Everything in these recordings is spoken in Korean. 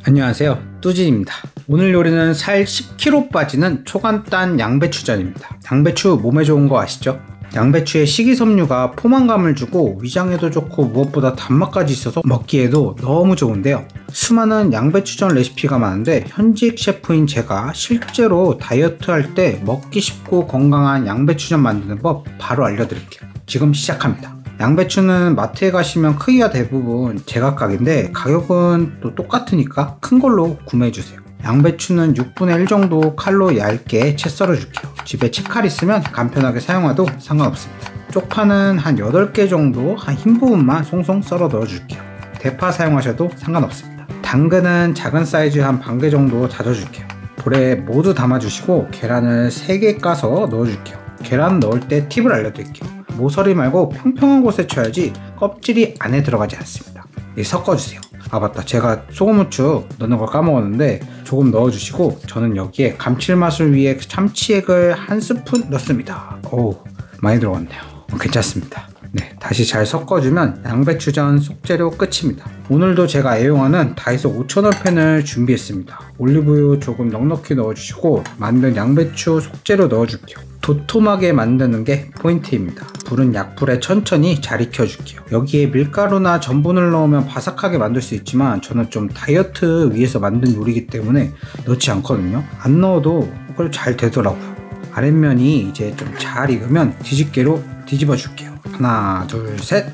안녕하세요, 뚜진입니다. 오늘 요리는 살 10kg 빠지는 초간단 양배추전입니다. 양배추 몸에 좋은 거 아시죠? 양배추의 식이섬유가 포만감을 주고 위장에도 좋고 무엇보다 단맛까지 있어서 먹기에도 너무 좋은데요. 수많은 양배추전 레시피가 많은데 현직 셰프인 제가 실제로 다이어트 할 때 먹기 쉽고 건강한 양배추전 만드는 법 바로 알려드릴게요. 지금 시작합니다. 양배추는 마트에 가시면 크기가 대부분 제각각인데 가격은 또 똑같으니까 큰 걸로 구매해주세요. 양배추는 6분의 1 정도 칼로 얇게 채 썰어줄게요. 집에 채칼 있으면 간편하게 사용해도 상관없습니다. 쪽파는 한 8개 정도 한 흰 부분만 송송 썰어 넣어줄게요. 대파 사용하셔도 상관없습니다. 당근은 작은 사이즈 한 반 개 정도 다져줄게요. 볼에 모두 담아주시고 계란을 3개 까서 넣어줄게요. 계란 넣을 때 팁을 알려드릴게요. 모서리 말고 평평한 곳에 쳐야지 껍질이 안에 들어가지 않습니다. 섞어주세요. 아 맞다, 제가 소금 후추 넣는 걸 까먹었는데 조금 넣어주시고 저는 여기에 감칠맛을 위해 참치액을 한 스푼 넣습니다. 오, 많이 들어갔네요. 괜찮습니다. 네, 다시 잘 섞어주면 양배추전 속재료 끝입니다. 오늘도 제가 애용하는 다이소 5000원팬을 준비했습니다. 올리브유 조금 넉넉히 넣어주시고 만든 양배추 속재료 넣어줄게요. 도톰하게 만드는 게 포인트입니다. 불은 약불에 천천히 잘 익혀줄게요. 여기에 밀가루나 전분을 넣으면 바삭하게 만들 수 있지만 저는 좀 다이어트 위해서 만든 요리이기 때문에 넣지 않거든요. 안 넣어도 잘 되더라고요. 아랫면이 이제 좀 잘 익으면 뒤집개로 뒤집어 줄게요. 하나, 둘, 셋.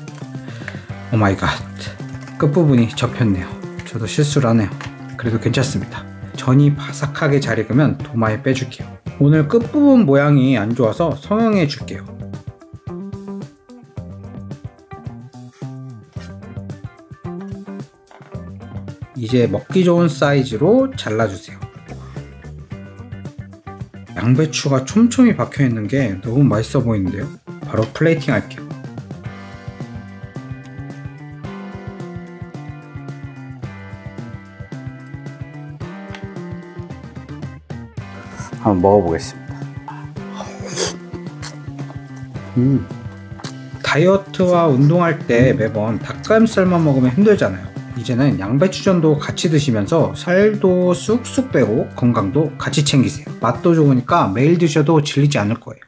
오마이갓, 끝부분이 접혔네요. 저도 실수를 하네요. 그래도 괜찮습니다. 전이 바삭하게 잘 익으면 도마에 빼줄게요. 오늘 끝부분 모양이 안 좋아서 성형해 줄게요. 이제 먹기 좋은 사이즈로 잘라주세요. 양배추가 촘촘히 박혀 있는 게 너무 맛있어 보이는데요. 바로 플레이팅 할게요. 한번 먹어보겠습니다. 다이어트와 운동할 때 매번 닭가슴살만 먹으면 힘들잖아요. 이제는 양배추전도 같이 드시면서 살도 쑥쑥 빼고 건강도 같이 챙기세요. 맛도 좋으니까 매일 드셔도 질리지 않을 거예요.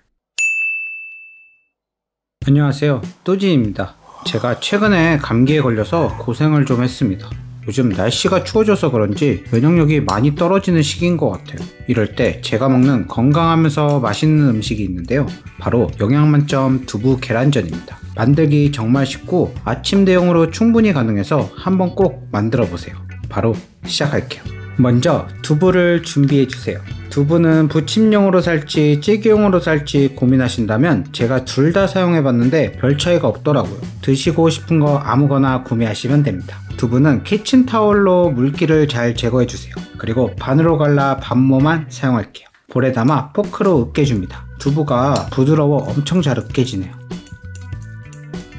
안녕하세요, 뚜진입니다. 제가 최근에 감기에 걸려서 고생을 좀 했습니다. 요즘 날씨가 추워져서 그런지 면역력이 많이 떨어지는 시기인 것 같아요. 이럴 때 제가 먹는 건강하면서 맛있는 음식이 있는데요. 바로 영양만점 두부 계란전입니다. 만들기 정말 쉽고 아침 대용으로 충분히 가능해서 한번 꼭 만들어 보세요. 바로 시작할게요. 먼저 두부를 준비해 주세요. 두부는 부침용으로 살지 찌개용으로 살지 고민하신다면 제가 둘 다 사용해 봤는데 별 차이가 없더라고요. 드시고 싶은 거 아무거나 구매하시면 됩니다. 두부는 키친타올로 물기를 잘 제거해 주세요. 그리고 반으로 갈라 반모만 사용할게요. 볼에 담아 포크로 으깨줍니다. 두부가 부드러워 엄청 잘 으깨지네요.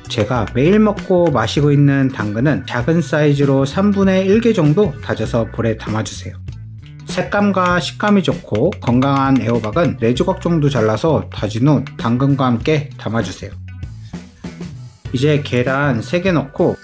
제가 매일 먹고 마시고 있는 당근은 작은 사이즈로 3분의 1개 정도 다져서 볼에 담아주세요. 색감과 식감이 좋고 건강한 애호박은 4조각 정도 잘라서 다진 후 당근과 함께 담아주세요. 이제 계란 3개 넣고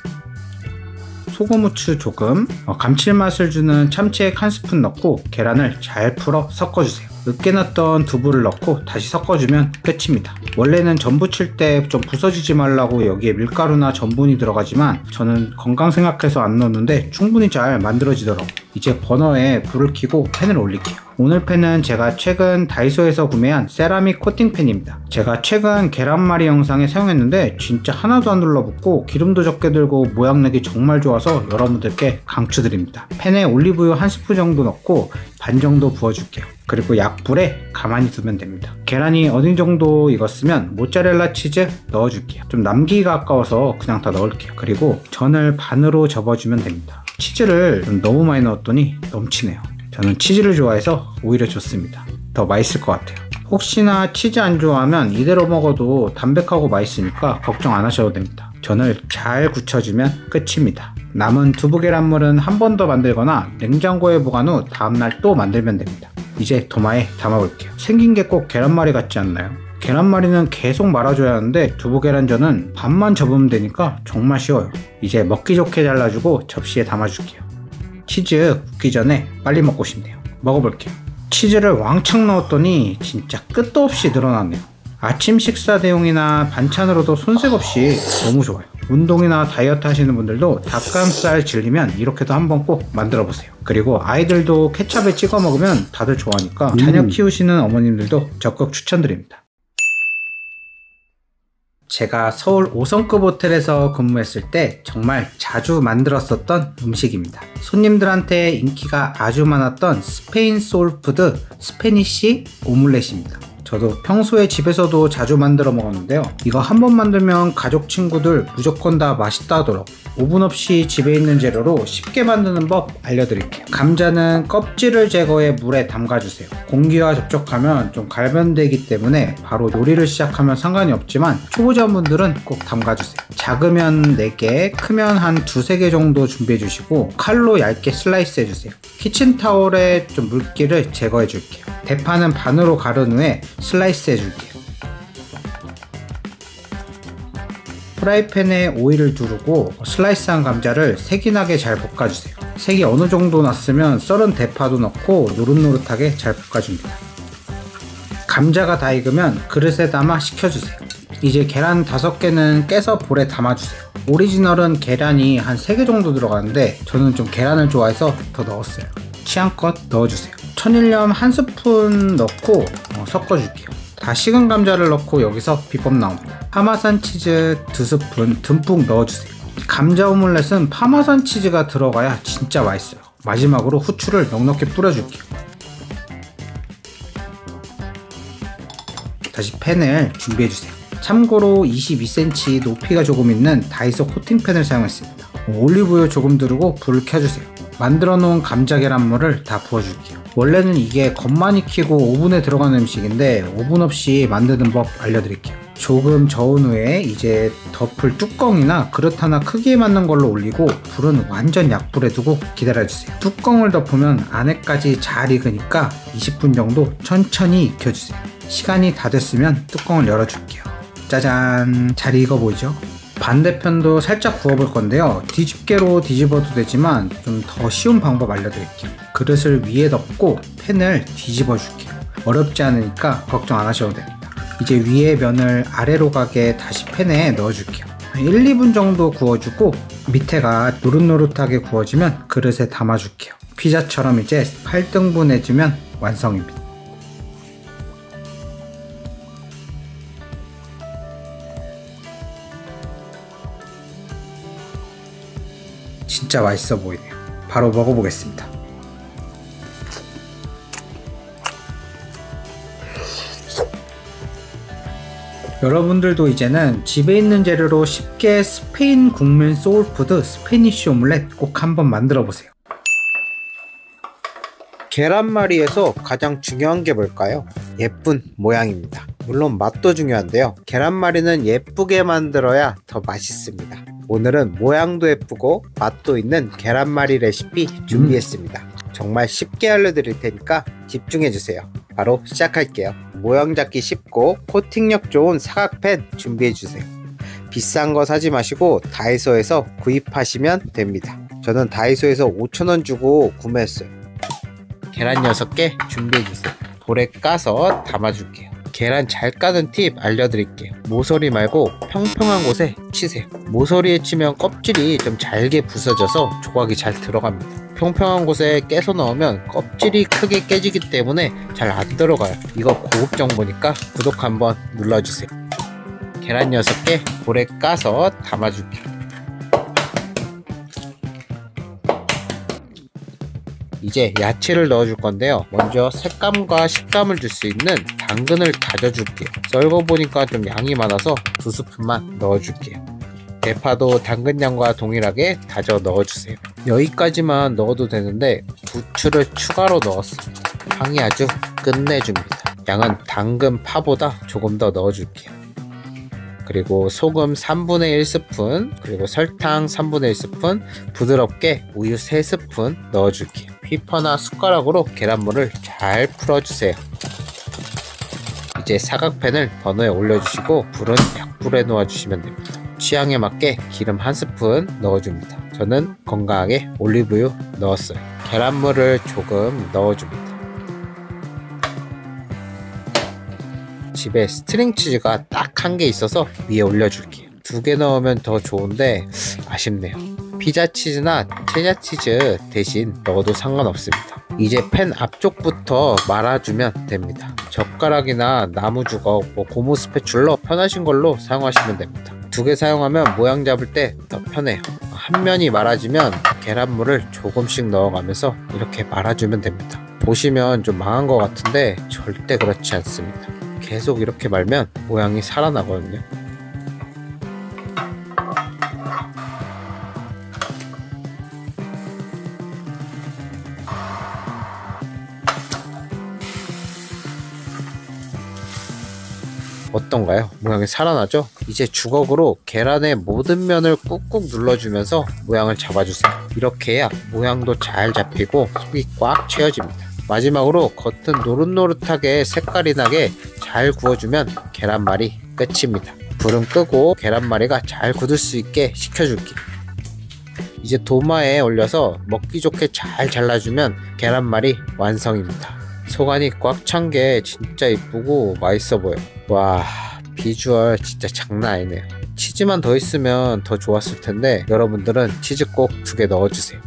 소금 후추 조금, 감칠맛을 주는 참치액 한 스푼 넣고 계란을 잘 풀어 섞어주세요. 으깨놨던 두부를 넣고 다시 섞어주면 끝입니다. 원래는 전 부칠 때 좀 부서지지 말라고 여기에 밀가루나 전분이 들어가지만 저는 건강 생각해서 안 넣었는데 충분히 잘 만들어지더라고요. 이제 버너에 불을 켜고 팬을 올릴게요. 오늘 팬은 제가 최근 다이소에서 구매한 세라믹 코팅팬입니다. 제가 최근 계란말이 영상에 사용했는데 진짜 하나도 안 눌러붙고 기름도 적게 들고 모양내기 정말 좋아서 여러분들께 강추드립니다. 팬에 올리브유 한 스푼 정도 넣고 반 정도 부어줄게요. 그리고 약불에 가만히 두면 됩니다. 계란이 어느 정도 익었으면 모짜렐라 치즈 넣어줄게요. 좀 남기기가 아까워서 그냥 다 넣을게요. 그리고 전을 반으로 접어주면 됩니다. 치즈를 너무 많이 넣었더니 넘치네요. 저는 치즈를 좋아해서 오히려 좋습니다. 더 맛있을 것 같아요. 혹시나 치즈 안 좋아하면 이대로 먹어도 담백하고 맛있으니까 걱정 안 하셔도 됩니다. 전을 잘 굳혀주면 끝입니다. 남은 두부 계란물은 한 번 더 만들거나 냉장고에 보관 후 다음날 또 만들면 됩니다. 이제 도마에 담아볼게요. 생긴 게 꼭 계란말이 같지 않나요? 계란말이는 계속 말아줘야 하는데 두부 계란전은 반만 접으면 되니까 정말 쉬워요. 이제 먹기 좋게 잘라주고 접시에 담아줄게요. 치즈 굽기 전에 빨리 먹고 싶네요. 먹어볼게요. 치즈를 왕창 넣었더니 진짜 끝도 없이 늘어나네요. 아침 식사 대용이나 반찬으로도 손색 없이 너무 좋아요. 운동이나 다이어트 하시는 분들도 닭가슴살 질리면 이렇게도 한번 꼭 만들어 보세요. 그리고 아이들도 케찹에 찍어 먹으면 다들 좋아하니까 자녀 키우시는 어머님들도 적극 추천드립니다. 제가 서울 5성급 호텔에서 근무했을 때 정말 자주 만들었었던 음식입니다. 손님들한테 인기가 아주 많았던 스페인 소울푸드 스페니쉬 오믈렛입니다. 저도 평소에 집에서도 자주 만들어 먹었는데요. 이거 한번 만들면 가족 친구들 무조건 다 맛있다 하더라고요. 오븐 없이 집에 있는 재료로 쉽게 만드는 법 알려드릴게요. 감자는 껍질을 제거해 물에 담가주세요. 공기와 접촉하면 좀 갈변되기 때문에 바로 요리를 시작하면 상관이 없지만 초보자분들은 꼭 담가주세요. 작으면 4개, 크면 한 2-3개 정도 준비해 주시고 칼로 얇게 슬라이스 해주세요. 키친타올에 좀 물기를 제거해 줄게요. 대파는 반으로 가른 후에 슬라이스 해줄게요. 프라이팬에 오일을 두르고 슬라이스한 감자를 색이 나게 잘 볶아주세요. 색이 어느 정도 났으면 썰은 대파도 넣고 노릇노릇하게 잘 볶아줍니다. 감자가 다 익으면 그릇에 담아 식혀주세요. 이제 계란 5개는 깨서 볼에 담아주세요. 오리지널은 계란이 한 3개 정도 들어가는데 저는 좀 계란을 좋아해서 더 넣었어요. 취향껏 넣어주세요. 천일염 1스푼 넣고 섞어줄게요. 다 식은 감자를 넣고 여기서 비법 나옵니다. 파마산 치즈 2스푼 듬뿍 넣어주세요. 감자 오믈렛은 파마산 치즈가 들어가야 진짜 맛있어요. 마지막으로 후추를 넉넉히 뿌려줄게요. 다시 팬을 준비해주세요. 참고로 22cm 높이가 조금 있는 다이소 코팅팬을 사용했습니다. 올리브유 조금 두르고 불을 켜주세요. 만들어 놓은 감자 계란물을 다 부어줄게요. 원래는 이게 겉만 익히고 오븐에 들어가는 음식인데 오븐 없이 만드는 법 알려드릴게요. 조금 저은 후에 이제 덮을 뚜껑이나 그릇 하나 크기에 맞는 걸로 올리고 불은 완전 약불에 두고 기다려주세요. 뚜껑을 덮으면 안에까지 잘 익으니까 20분 정도 천천히 익혀주세요. 시간이 다 됐으면 뚜껑을 열어줄게요. 짜잔, 잘 익어 보이죠? 반대편도 살짝 구워볼 건데요. 뒤집개로 뒤집어도 되지만 좀 더 쉬운 방법 알려드릴게요. 그릇을 위에 덮고 팬을 뒤집어 줄게요. 어렵지 않으니까 걱정 안 하셔도 됩니다. 이제 위에 면을 아래로 가게 다시 팬에 넣어줄게요. 1-2분 정도 구워주고 밑에가 노릇노릇하게 구워지면 그릇에 담아줄게요. 피자처럼 이제 8등분 해주면 완성입니다. 진짜 맛있어 보이네요. 바로 먹어보겠습니다. 여러분들도 이제는 집에 있는 재료로 쉽게 스페인 국민 소울푸드 스페니쉬 오믈렛 꼭 한번 만들어 보세요. 계란말이에서 가장 중요한 게 뭘까요? 예쁜 모양입니다. 물론 맛도 중요한데요. 계란말이는 예쁘게 만들어야 더 맛있습니다. 오늘은 모양도 예쁘고 맛도 있는 계란말이 레시피 준비했습니다. 정말 쉽게 알려드릴 테니까 집중해주세요. 바로 시작할게요. 모양 잡기 쉽고 코팅력 좋은 사각팬 준비해주세요. 비싼 거 사지 마시고 다이소에서 구입하시면 됩니다. 저는 다이소에서 5,000원 주고 구매했어요. 계란 6개 준비해주세요. 볼에 까서 담아줄게요. 계란 잘 까는 팁 알려드릴게요. 모서리 말고 평평한 곳에 치세요. 모서리에 치면 껍질이 좀 잘게 부서져서 조각이 잘 들어갑니다. 평평한 곳에 깨서 넣으면 껍질이 크게 깨지기 때문에 잘 안 들어가요. 이거 고급 정보니까 구독 한번 눌러주세요. 계란 6개 볼에 까서 담아줄게요. 이제 야채를 넣어줄 건데요. 먼저 색감과 식감을 줄 수 있는 당근을 다져줄게요. 썰고 보니까 좀 양이 많아서 2스푼만 넣어줄게요. 대파도 당근량과 동일하게 다져 넣어주세요. 여기까지만 넣어도 되는데 부추를 추가로 넣었습니다. 향이 아주 끝내줍니다. 양은 당근 파보다 조금 더 넣어줄게요. 그리고 소금 3분의 1스푼, 그리고 설탕 3분의 1스푼, 부드럽게 우유 3스푼 넣어줄게요. 휘퍼나 숟가락으로 계란물을 잘 풀어주세요. 이제 사각팬을 버너에 올려주시고 불은 약불에 놓아주시면 됩니다. 취향에 맞게 기름 1스푼 넣어줍니다. 저는 건강하게 올리브유 넣었어요. 계란물을 조금 넣어줍니다. 집에 스트링 치즈가 딱 1개 있어서 위에 올려줄게요. 2개 넣으면 더 좋은데 아쉽네요. 피자 치즈나 체자 치즈 대신 넣어도 상관없습니다. 이제 팬 앞쪽부터 말아주면 됩니다. 젓가락이나 나무주걱, 고무 스패츌러 편하신 걸로 사용하시면 됩니다. 2개 사용하면 모양 잡을 때 더 편해요. 한 면이 말아지면 계란물을 조금씩 넣어가면서 이렇게 말아주면 됩니다. 보시면 좀 망한 것 같은데 절대 그렇지 않습니다. 계속 이렇게 말면 모양이 살아나거든요. 어떤가요? 모양이 살아나죠? 이제 주걱으로 계란의 모든 면을 꾹꾹 눌러주면서 모양을 잡아주세요. 이렇게 해야 모양도 잘 잡히고 속이 꽉 채워집니다. 마지막으로 겉은 노릇노릇하게 색깔이 나게 잘 구워주면 계란말이 끝입니다. 불은 끄고 계란말이가 잘 굳을 수 있게 식혀줄게요. 이제 도마에 올려서 먹기 좋게 잘 잘라주면 계란말이 완성입니다. 속안이 꽉 찬 게 진짜 이쁘고 맛있어 보여요. 와, 비주얼 진짜 장난 아니네요. 치즈만 더 있으면 더 좋았을 텐데 여러분들은 치즈 꼭 2개 넣어주세요.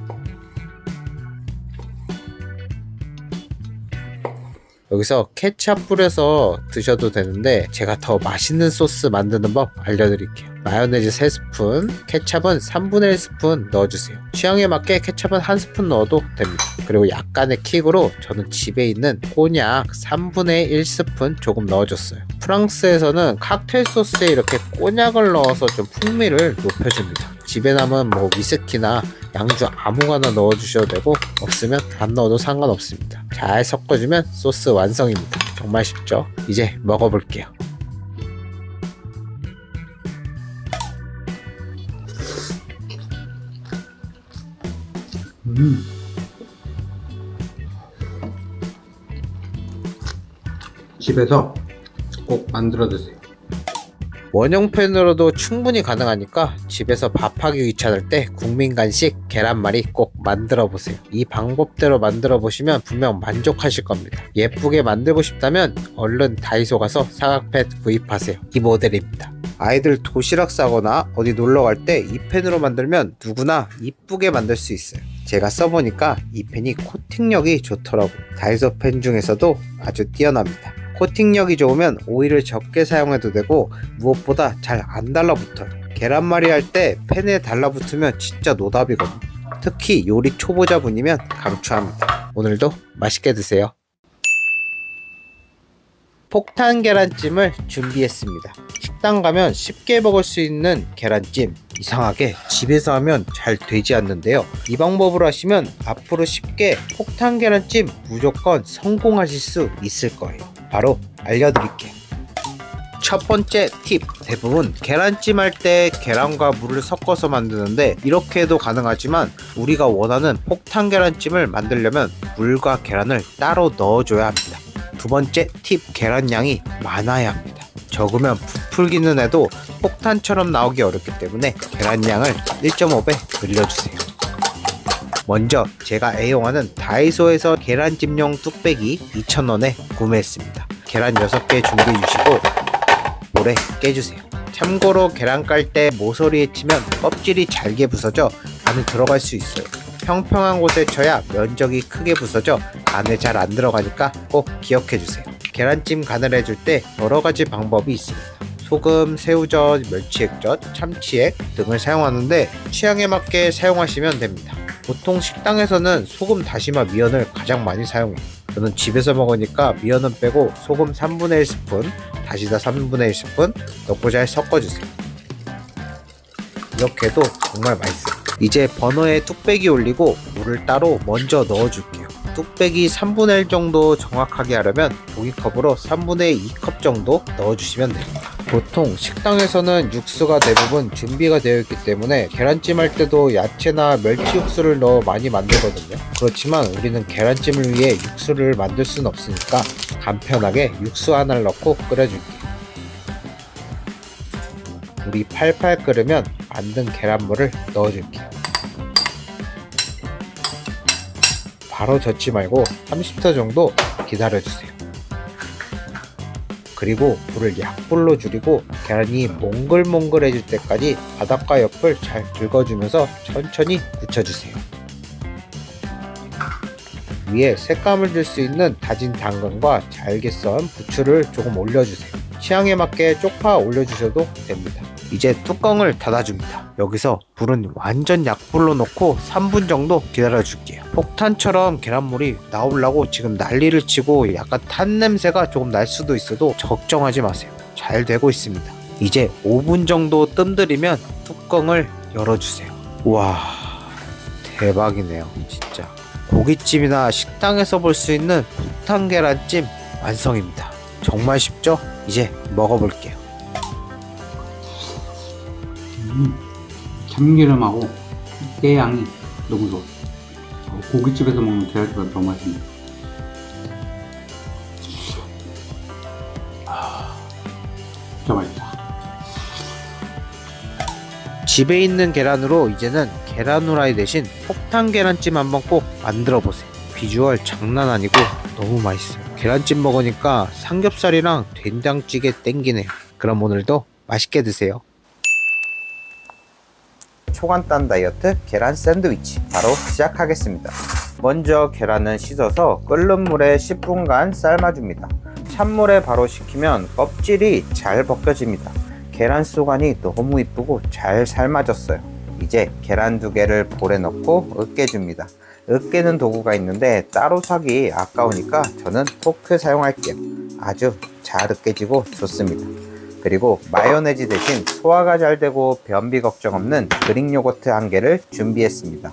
여기서 케찹 뿌려서 드셔도 되는데 제가 더 맛있는 소스 만드는 법 알려드릴게요. 마요네즈 3스푼, 케찹은 3분의 1스푼 넣어주세요. 취향에 맞게 케찹은 1스푼 넣어도 됩니다. 그리고 약간의 킥으로 저는 집에 있는 꼬냑 3분의 1스푼 조금 넣어줬어요. 프랑스에서는 칵테일 소스에 이렇게 꼬냑을 넣어서 좀 풍미를 높여줍니다. 집에 남은 위스키나 양주 아무거나 넣어주셔도 되고 없으면 안 넣어도 상관없습니다. 잘 섞어주면 소스 완성입니다. 정말 쉽죠? 이제 먹어볼게요. 집에서 꼭 만들어 드세요. 원형팬으로도 충분히 가능하니까 집에서 밥하기 귀찮을 때 국민 간식 계란말이 꼭 만들어 보세요. 이 방법대로 만들어 보시면 분명 만족하실 겁니다. 예쁘게 만들고 싶다면 얼른 다이소 가서 사각팬 구입하세요. 이 모델입니다. 아이들 도시락 싸거나 어디 놀러 갈 때 이 팬으로 만들면 누구나 이쁘게 만들 수 있어요. 제가 써보니까 이 팬이 코팅력이 좋더라고요. 다이소 팬 중에서도 아주 뛰어납니다. 코팅력이 좋으면 오일을 적게 사용해도 되고 무엇보다 잘 안 달라붙어요. 계란말이 할 때 팬에 달라붙으면 진짜 노답이거든요. 특히 요리 초보자분이면 강추합니다. 오늘도 맛있게 드세요. 폭탄 계란찜을 준비했습니다. 식당 가면 쉽게 먹을 수 있는 계란찜, 이상하게 집에서 하면 잘 되지 않는데요. 이 방법으로 하시면 앞으로 쉽게 폭탄 계란찜 무조건 성공하실 수 있을 거예요. 바로 알려드릴게요. 첫 번째 팁, 대부분 계란찜 할 때 계란과 물을 섞어서 만드는데 이렇게 해도 가능하지만 우리가 원하는 폭탄 계란찜을 만들려면 물과 계란을 따로 넣어줘야 합니다. 두 번째 팁, 계란 양이 많아야 합니다. 적으면 부풀기는 해도 폭탄처럼 나오기 어렵기 때문에 계란 양을 1.5배 늘려주세요. 먼저 제가 애용하는 다이소에서 계란찜용 뚝배기 2,000원에 구매했습니다. 계란 6개 준비해 주시고 오래 깨주세요. 참고로 계란 깔 때 모서리에 치면 껍질이 잘게 부서져 안에 들어갈 수 있어요. 평평한 곳에 쳐야 면적이 크게 부서져 안에 잘 안 들어가니까 꼭 기억해 주세요. 계란찜 간을 해줄 때 여러가지 방법이 있습니다. 소금, 새우젓, 멸치액젓, 참치액 등을 사용하는데 취향에 맞게 사용하시면 됩니다. 보통 식당에서는 소금, 다시마, 미연을 가장 많이 사용해요. 저는 집에서 먹으니까 미연은 빼고 소금 3분의 1스푼, 다시다 3분의 1스푼 넣고 잘 섞어주세요. 이렇게 해도 정말 맛있어요. 이제 버너에 뚝배기 올리고 물을 따로 먼저 넣어줄게요. 뚝배기 3분의 1 정도 정확하게 하려면 종이컵으로 3분의 2컵 정도 넣어주시면 됩니다. 보통 식당에서는 육수가 대부분 준비가 되어 있기 때문에 계란찜 할 때도 야채나 멸치 육수를 넣어 많이 만들거든요. 그렇지만 우리는 계란찜을 위해 육수를 만들 수는 없으니까 간편하게 육수 하나를 넣고 끓여줄게요. 물이 팔팔 끓으면 만든 계란물을 넣어줄게요. 바로 젓지 말고 30초 정도 기다려주세요. 그리고 불을 약불로 줄이고 계란이 몽글몽글해질 때까지 바닥과 옆을 잘 긁어주면서 천천히 굳혀주세요. 위에 색감을 줄 수 있는 다진 당근과 잘게 썬 부추를 조금 올려주세요. 취향에 맞게 쪽파 올려주셔도 됩니다. 이제 뚜껑을 닫아줍니다. 여기서 불은 완전 약불로 놓고 3분 정도 기다려줄게요. 폭탄처럼 계란물이 나오려고 지금 난리를 치고 약간 탄 냄새가 조금 날 수도 있어도 걱정하지 마세요. 잘 되고 있습니다. 이제 5분 정도 뜸들이면 뚜껑을 열어주세요. 와, 대박이네요. 진짜 고깃집이나 식당에서 볼 수 있는 폭탄 계란찜 완성입니다. 정말 쉽죠? 이제 먹어볼게요. 참기름하고 깨향이 너무 좋아. 고깃집에서 먹는 계란찜보다 더 맛있네. 진짜 맛있다. 집에 있는 계란으로 이제는 계란 후라이 대신 폭탄 계란찜 한번 꼭 만들어 보세요. 비주얼 장난 아니고 너무 맛있어요. 계란찜 먹으니까 삼겹살이랑 된장찌개 땡기네요. 그럼 오늘도 맛있게 드세요. 초간단 다이어트 계란 샌드위치 바로 시작하겠습니다. 먼저 계란은 씻어서 끓는 물에 10분간 삶아줍니다. 찬물에 바로 식히면 껍질이 잘 벗겨집니다. 계란 쏘간이 너무 이쁘고 잘 삶아졌어요. 이제 계란 2개를 볼에 넣고 으깨줍니다. 으깨는 도구가 있는데 따로 사기 아까우니까 저는 포크 사용할게요. 아주 잘 으깨지고 좋습니다. 그리고 마요네즈 대신 소화가 잘 되고 변비 걱정 없는 그릭 요거트 1개를 준비했습니다.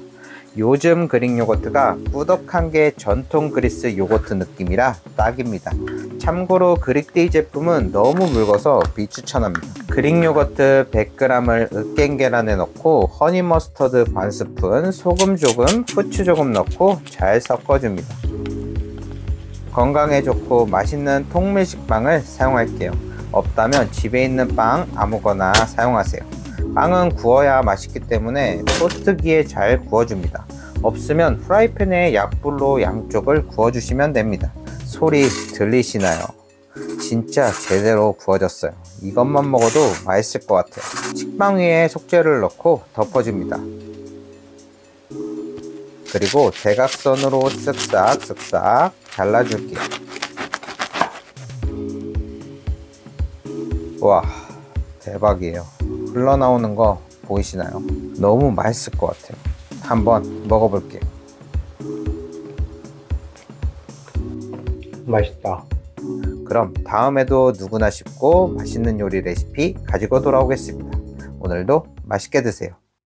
요즘 그릭 요거트가 꾸덕한 게 전통 그리스 요거트 느낌이라 딱입니다. 참고로 그릭데이 제품은 너무 묽어서 비추천합니다. 그릭 요거트 100g을 으깬 계란에 넣고 허니 머스터드 반 스푼, 소금 조금, 후추 조금 넣고 잘 섞어줍니다. 건강에 좋고 맛있는 통밀식빵을 사용할게요. 없다면 집에 있는 빵 아무거나 사용하세요. 빵은 구워야 맛있기 때문에 토스트기에 잘 구워줍니다. 없으면 프라이팬에 약불로 양쪽을 구워주시면 됩니다. 소리 들리시나요? 진짜 제대로 구워졌어요. 이것만 먹어도 맛있을 것 같아요. 식빵 위에 속재를 넣고 덮어줍니다. 그리고 대각선으로 쓱싹 잘라줄게요. 와, 대박이에요. 흘러나오는 거 보이시나요? 너무 맛있을 것 같아요. 한번 먹어볼게요. 맛있다. 그럼 다음에도 누구나 쉽고 맛있는 요리 레시피 가지고 돌아오겠습니다. 오늘도 맛있게 드세요.